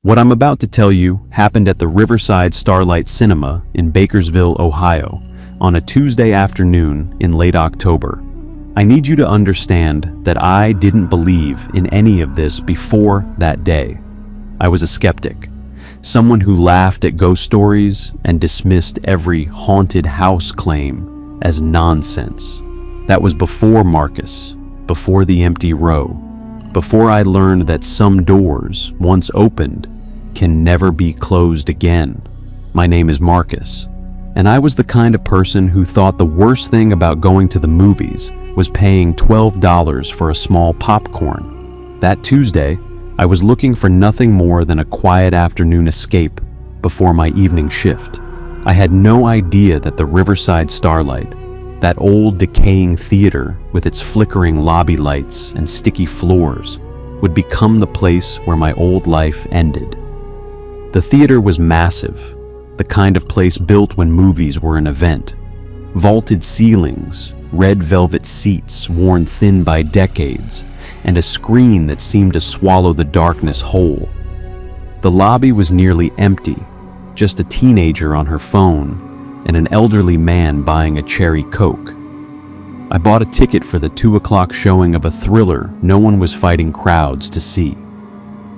What I'm about to tell you happened at the Riverside Starlight Cinema in Bakersville, Ohio, on a Tuesday afternoon in late October. I need you to understand that I didn't believe in any of this before that day. I was a skeptic, someone who laughed at ghost stories and dismissed every haunted house claim as nonsense. That was before Marcus, before the empty row, before I learned that some doors, once opened, can never be closed again. My name is Marcus, and I was the kind of person who thought the worst thing about going to the movies was paying $12 for a small popcorn. That Tuesday, I was looking for nothing more than a quiet afternoon escape before my evening shift. I had no idea that the Riverside Starlight, that old decaying theater with its flickering lobby lights and sticky floors, would become the place where my old life ended. The theater was massive, the kind of place built when movies were an event. Vaulted ceilings, red velvet seats worn thin by decades, and a screen that seemed to swallow the darkness whole. The lobby was nearly empty, just a teenager on her phone and an elderly man buying a cherry Coke. I bought a ticket for the 2 o'clock showing of a thriller no one was fighting crowds to see.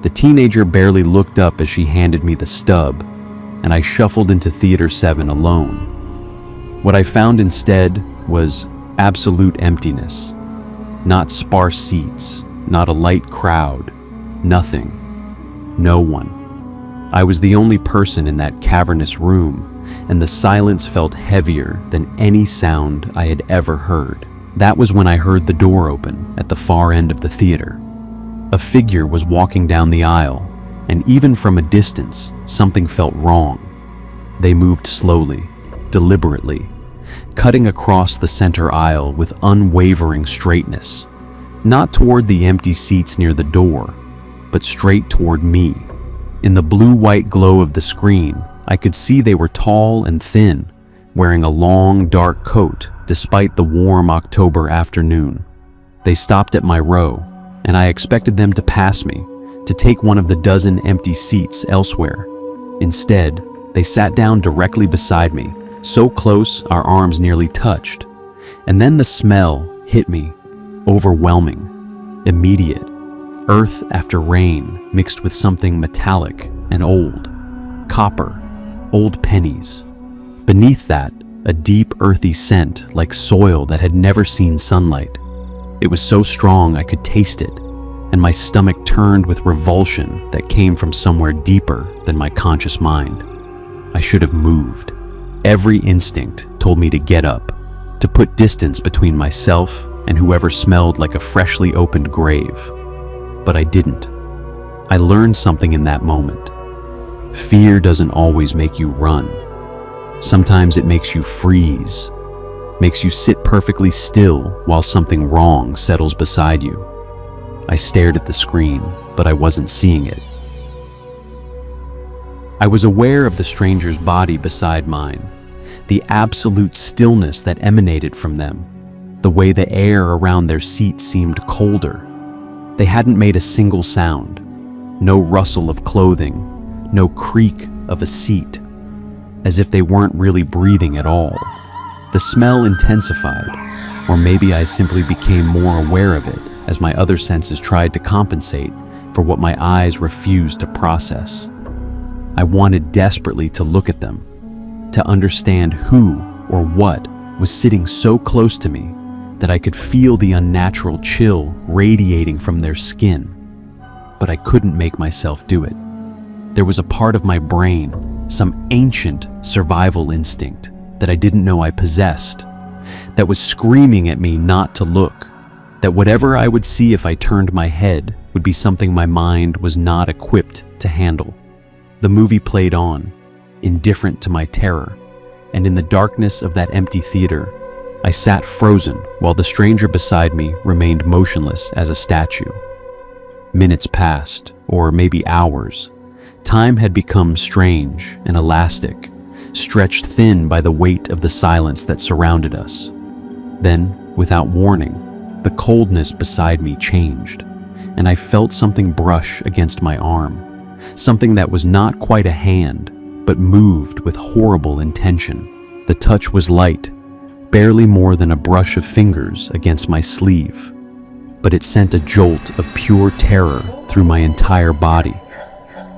The teenager barely looked up as she handed me the stub, and I shuffled into Theater 7 alone. What I found instead was absolute emptiness. Not sparse seats, not a light crowd, nothing, no one. I was the only person in that cavernous room, and the silence felt heavier than any sound I had ever heard. That was when I heard the door open at the far end of the theater. A figure was walking down the aisle, and even from a distance, something felt wrong. They moved slowly, deliberately, cutting across the center aisle with unwavering straightness, not toward the empty seats near the door, but straight toward me. In the blue-white glow of the screen, I could see they were tall and thin, wearing a long, dark coat despite the warm October afternoon. They stopped at my row, and I expected them to pass me, to take one of the dozen empty seats elsewhere. Instead, they sat down directly beside me, so close our arms nearly touched. And then the smell hit me, overwhelming, immediate. Earth after rain mixed with something metallic and old. Copper, old pennies. Beneath that, a deep earthy scent like soil that had never seen sunlight. It was so strong I could taste it, and my stomach turned with revulsion that came from somewhere deeper than my conscious mind. I should have moved. Every instinct told me to get up, to put distance between myself and whoever smelled like a freshly opened grave. But I didn't. I learned something in that moment. Fear doesn't always make you run. Sometimes it makes you freeze, makes you sit perfectly still while something wrong settles beside you. I stared at the screen, but I wasn't seeing it. I was aware of the stranger's body beside mine, the absolute stillness that emanated from them, the way the air around their seat seemed colder. They hadn't made a single sound, no rustle of clothing, no creak of a seat, as if they weren't really breathing at all. The smell intensified, or maybe I simply became more aware of it as my other senses tried to compensate for what my eyes refused to process. I wanted desperately to look at them, to understand who or what was sitting so close to me that I could feel the unnatural chill radiating from their skin. But I couldn't make myself do it. There was a part of my brain, some ancient survival instinct that I didn't know I possessed, that was screaming at me not to look, that whatever I would see if I turned my head would be something my mind was not equipped to handle. The movie played on, indifferent to my terror, and in the darkness of that empty theater, I sat frozen while the stranger beside me remained motionless as a statue. Minutes passed, or maybe hours. Time had become strange and elastic, stretched thin by the weight of the silence that surrounded us. Then, without warning, the coldness beside me changed, and I felt something brush against my arm, something that was not quite a hand, but moved with horrible intention. The touch was light, barely more than a brush of fingers against my sleeve, but it sent a jolt of pure terror through my entire body.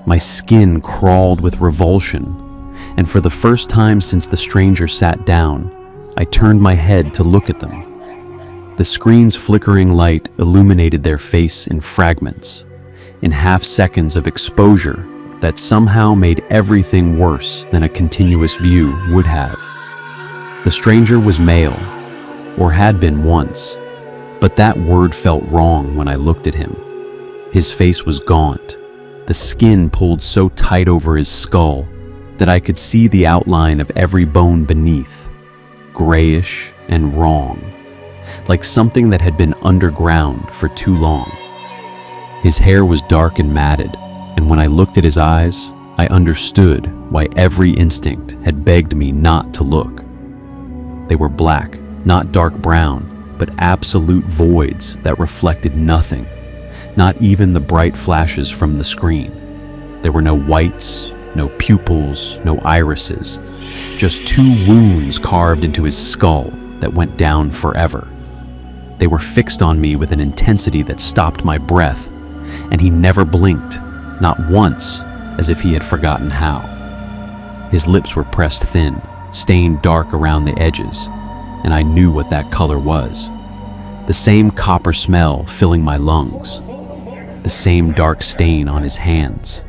My skin crawled with revulsion, and for the first time since the stranger sat down, I turned my head to look at them. The screen's flickering light illuminated their face in fragments, in half seconds of exposure that somehow made everything worse than a continuous view would have. The stranger was male, or had been once, but that word felt wrong when I looked at him. His face was gaunt, the skin pulled so tight over his skull that I could see the outline of every bone beneath, grayish and wrong, like something that had been underground for too long. His hair was dark and matted, and when I looked at his eyes, I understood why every instinct had begged me not to look. They were black, not dark brown, but absolute voids that reflected nothing, not even the bright flashes from the screen. There were no whites, no pupils, no irises, just two wounds carved into his skull that went down forever. They were fixed on me with an intensity that stopped my breath, and he never blinked, not once, as if he had forgotten how. His lips were pressed thin, stained dark around the edges, and I knew what that color was. The same copper smell filling my lungs, the same dark stain on his hands.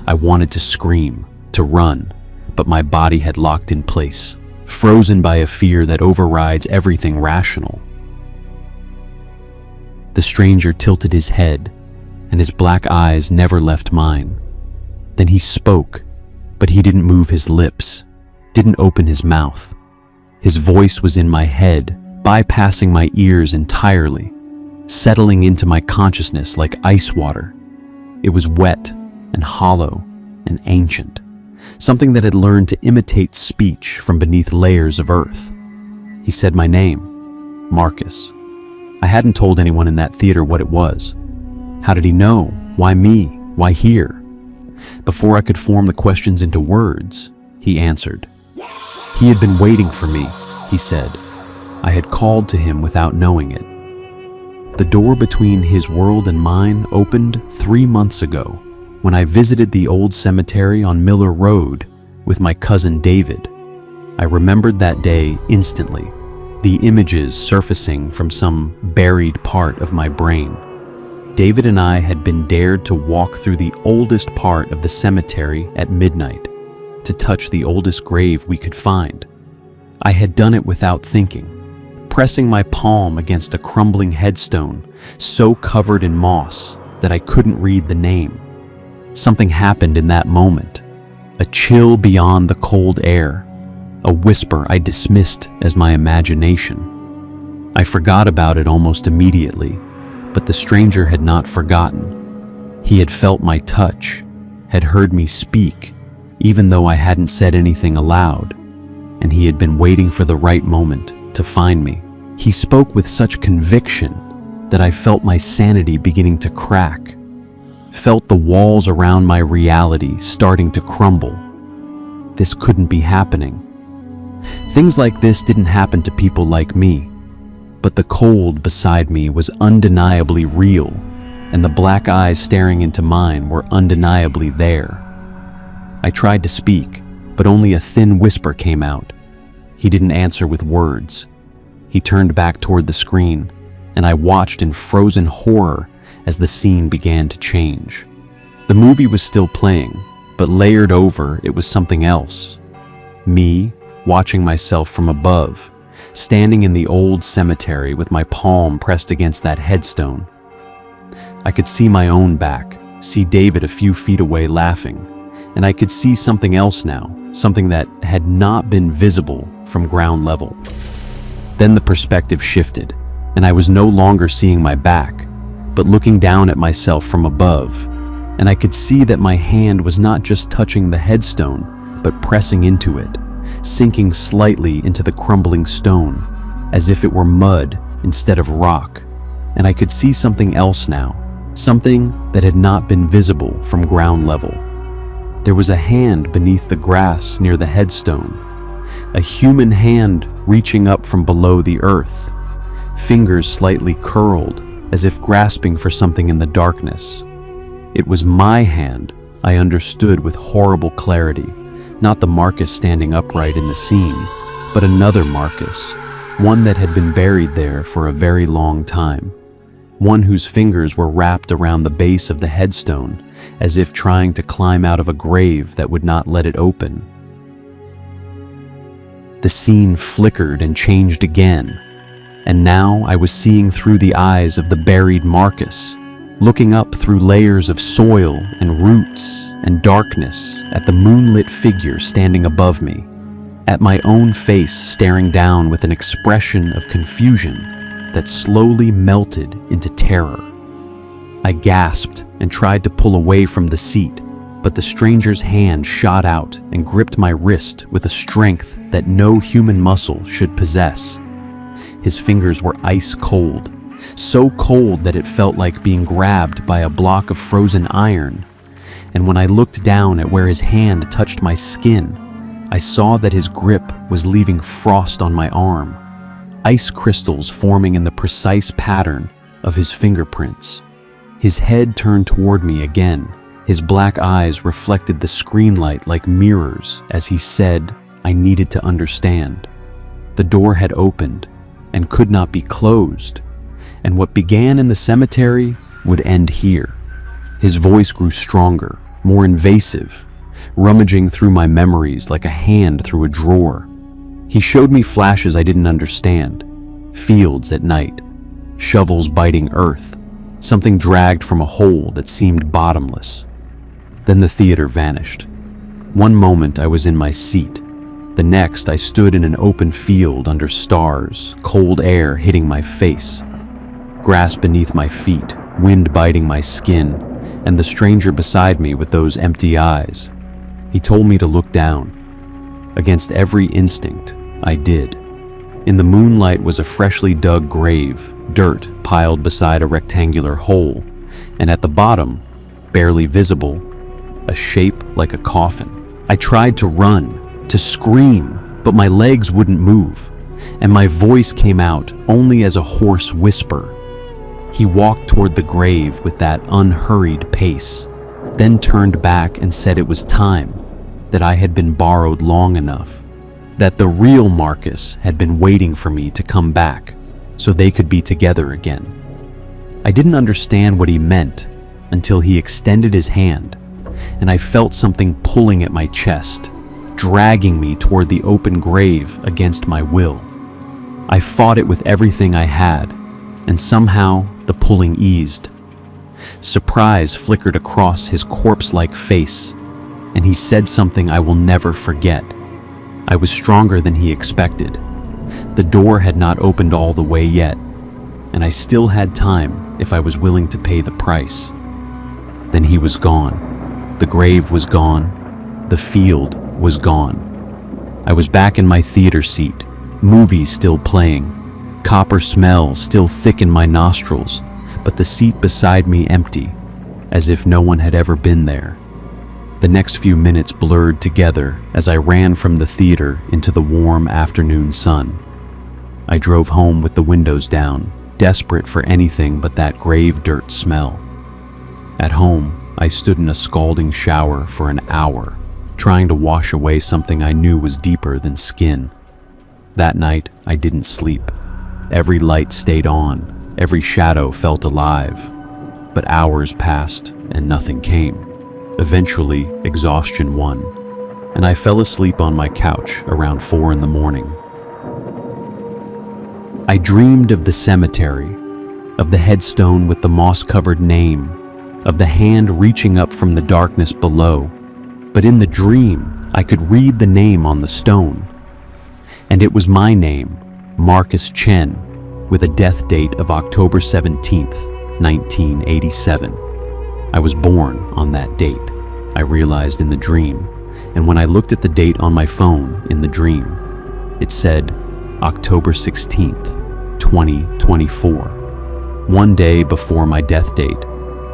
I wanted to scream, to run, but my body had locked in place, frozen by a fear that overrides everything rational. The stranger tilted his head, and his black eyes never left mine. Then he spoke, but he didn't move his lips, didn't open his mouth. His voice was in my head, bypassing my ears entirely, settling into my consciousness like ice water. It was wet and hollow and ancient, something that had learned to imitate speech from beneath layers of earth. He said my name, Marcus. I hadn't told anyone in that theater what it was. How did he know? Why me? Why here? Before I could form the questions into words, he answered. He had been waiting for me, he said. I had called to him without knowing it. The door between his world and mine opened 3 months ago when I visited the old cemetery on Miller Road with my cousin David. I remembered that day instantly, the images surfacing from some buried part of my brain. David and I had been dared to walk through the oldest part of the cemetery at midnight, to touch the oldest grave we could find. I had done it without thinking, pressing my palm against a crumbling headstone so covered in moss that I couldn't read the name. Something happened in that moment, a chill beyond the cold air, a whisper I dismissed as my imagination. I forgot about it almost immediately, but the stranger had not forgotten. He had felt my touch, had heard me speak, even though I hadn't said anything aloud, and he had been waiting for the right moment to find me. He spoke with such conviction that I felt my sanity beginning to crack, felt the walls around my reality starting to crumble. This couldn't be happening. Things like this didn't happen to people like me, but the cold beside me was undeniably real, and the black eyes staring into mine were undeniably there. I tried to speak, but only a thin whisper came out. He didn't answer with words. He turned back toward the screen, and I watched in frozen horror as the scene began to change. The movie was still playing, but layered over it was something else. Me, watching myself from above, standing in the old cemetery with my palm pressed against that headstone. I could see my own back, see David a few feet away laughing, and I could see something else now, something that had not been visible from ground level. Then the perspective shifted, and I was no longer seeing my back, but looking down at myself from above, and I could see that my hand was not just touching the headstone, but pressing into it, sinking slightly into the crumbling stone, as if it were mud instead of rock. And I could see something else now, something that had not been visible from ground level. There was a hand beneath the grass near the headstone, a human hand reaching up from below the earth, fingers slightly curled as if grasping for something in the darkness. It was my hand, I understood with horrible clarity, not the Marcus standing upright in the scene, but another Marcus, one that had been buried there for a very long time, one whose fingers were wrapped around the base of the headstone as if trying to climb out of a grave that would not let it open. The scene flickered and changed again, and now I was seeing through the eyes of the buried Marcus, looking up through layers of soil and roots and darkness at the moonlit figure standing above me, at my own face staring down with an expression of confusion that slowly melted into terror. I gasped and tried to pull away from the seat, but the stranger's hand shot out and gripped my wrist with a strength that no human muscle should possess. His fingers were ice cold, so cold that it felt like being grabbed by a block of frozen iron. And when I looked down at where his hand touched my skin, I saw that his grip was leaving frost on my arm, ice crystals forming in the precise pattern of his fingerprints. His head turned toward me again. His black eyes reflected the screen light like mirrors as he said, I needed to understand. The door had opened and could not be closed, and what began in the cemetery would end here. His voice grew stronger, more invasive, rummaging through my memories like a hand through a drawer. He showed me flashes I didn't understand, fields at night, shovels biting earth, something dragged from a hole that seemed bottomless. Then the theater vanished. One moment I was in my seat. The next I stood in an open field under stars, cold air hitting my face, grass beneath my feet, wind biting my skin, and the stranger beside me with those empty eyes. He told me to look down. Against every instinct, I did. In the moonlight was a freshly dug grave, dirt piled beside a rectangular hole, and at the bottom, barely visible, a shape like a coffin. I tried to run, to scream, but my legs wouldn't move, and my voice came out only as a hoarse whisper. He walked toward the grave with that unhurried pace, then turned back and said it was time, that I had been borrowed long enough, that the real Marcus had been waiting for me to come back so they could be together again. I didn't understand what he meant until he extended his hand, and I felt something pulling at my chest, dragging me toward the open grave against my will. I fought it with everything I had, and somehow the pulling eased. Surprise flickered across his corpse-like face, and he said something I will never forget. I was stronger than he expected. The door had not opened all the way yet, and I still had time if I was willing to pay the price. Then he was gone. The grave was gone. The field was gone. I was back in my theater seat, movies still playing, copper smell still thick in my nostrils, but the seat beside me empty, as if no one had ever been there. The next few minutes blurred together as I ran from the theater into the warm afternoon sun. I drove home with the windows down, desperate for anything but that grave dirt smell. At home, I stood in a scalding shower for an hour, trying to wash away something I knew was deeper than skin. That night, I didn't sleep. Every light stayed on, every shadow felt alive. But hours passed and nothing came. Eventually, exhaustion won, and I fell asleep on my couch around 4 in the morning. I dreamed of the cemetery, of the headstone with the moss-covered name, of the hand reaching up from the darkness below. But in the dream, I could read the name on the stone. And it was my name, Marcus Chen, with a death date of October 17th, 1987. I was born on that date, I realized in the dream, and when I looked at the date on my phone in the dream, it said October 16th, 2024, one day before my death date,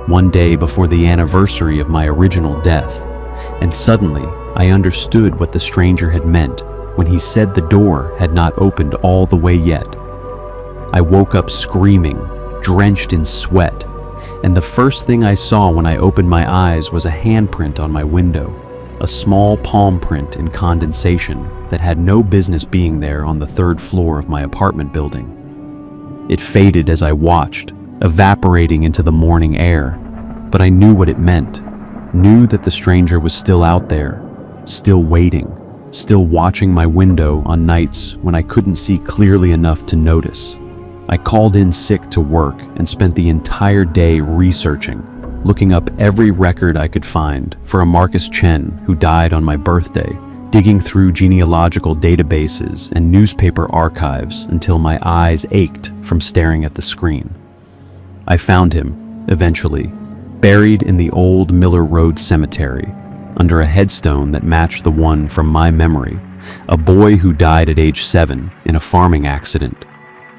one day before the anniversary of my original death, and suddenly I understood what the stranger had meant when he said the door had not opened all the way yet. I woke up screaming, drenched in sweat, and the first thing I saw when I opened my eyes was a handprint on my window, a small palm print in condensation that had no business being there on the third floor of my apartment building. It faded as I watched, evaporating into the morning air, but I knew what it meant, knew that the stranger was still out there, still waiting, still watching my window on nights when I couldn't see clearly enough to notice. I called in sick to work and spent the entire day researching, looking up every record I could find for a Marcus Chen who died on my birthday, digging through genealogical databases and newspaper archives until my eyes ached from staring at the screen. I found him, eventually, buried in the old Miller Road Cemetery, under a headstone that matched the one from my memory, a boy who died at age 7 in a farming accident,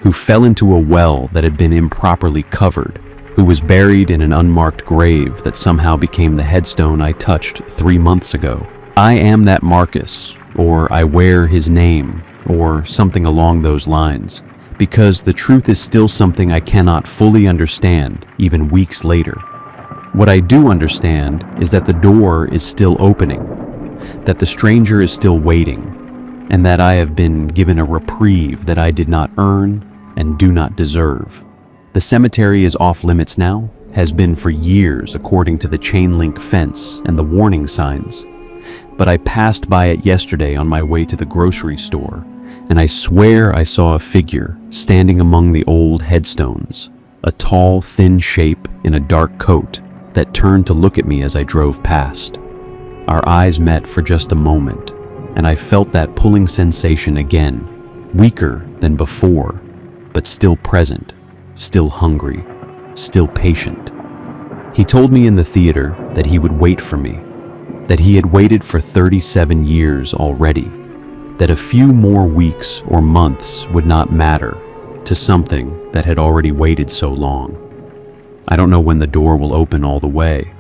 who fell into a well that had been improperly covered, who was buried in an unmarked grave that somehow became the headstone I touched 3 months ago. I am that Marcus, or I wear his name, or something along those lines, because the truth is still something I cannot fully understand even weeks later. What I do understand is that the door is still opening, that the stranger is still waiting, and that I have been given a reprieve that I did not earn and do not deserve. The cemetery is off limits now, has been for years according to the chain link fence and the warning signs. But I passed by it yesterday on my way to the grocery store, and I swear I saw a figure standing among the old headstones, a tall, thin shape in a dark coat that turned to look at me as I drove past. Our eyes met for just a moment, and I felt that pulling sensation again, weaker than before, but still present, still hungry, still patient. He told me in the theater that he would wait for me, that he had waited for 37 years already, that a few more weeks or months would not matter to something that had already waited so long. I don't know when the door will open all the way.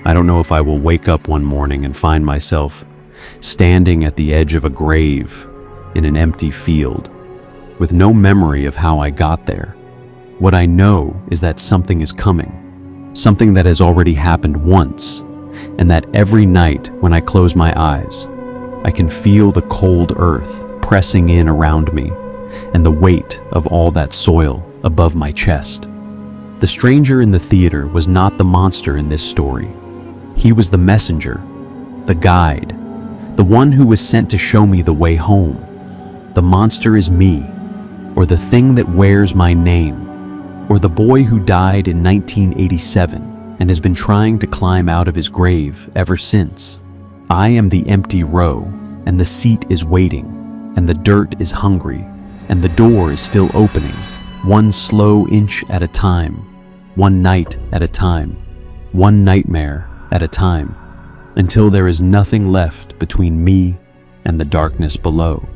I don't know if I will wake up one morning and find myself standing at the edge of a grave in an empty field, with no memory of how I got there. What I know is that something is coming, something that has already happened once, and that every night when I close my eyes, I can feel the cold earth pressing in around me and the weight of all that soil above my chest. The stranger in the theater was not the monster in this story. He was the messenger, the guide, the one who was sent to show me the way home. The monster is me, or the thing that wears my name, or the boy who died in 1987 and has been trying to climb out of his grave ever since. I am the empty row, and the seat is waiting, and the dirt is hungry, and the door is still opening, one slow inch at a time, one night at a time, one nightmare at a time, until there is nothing left between me and the darkness below.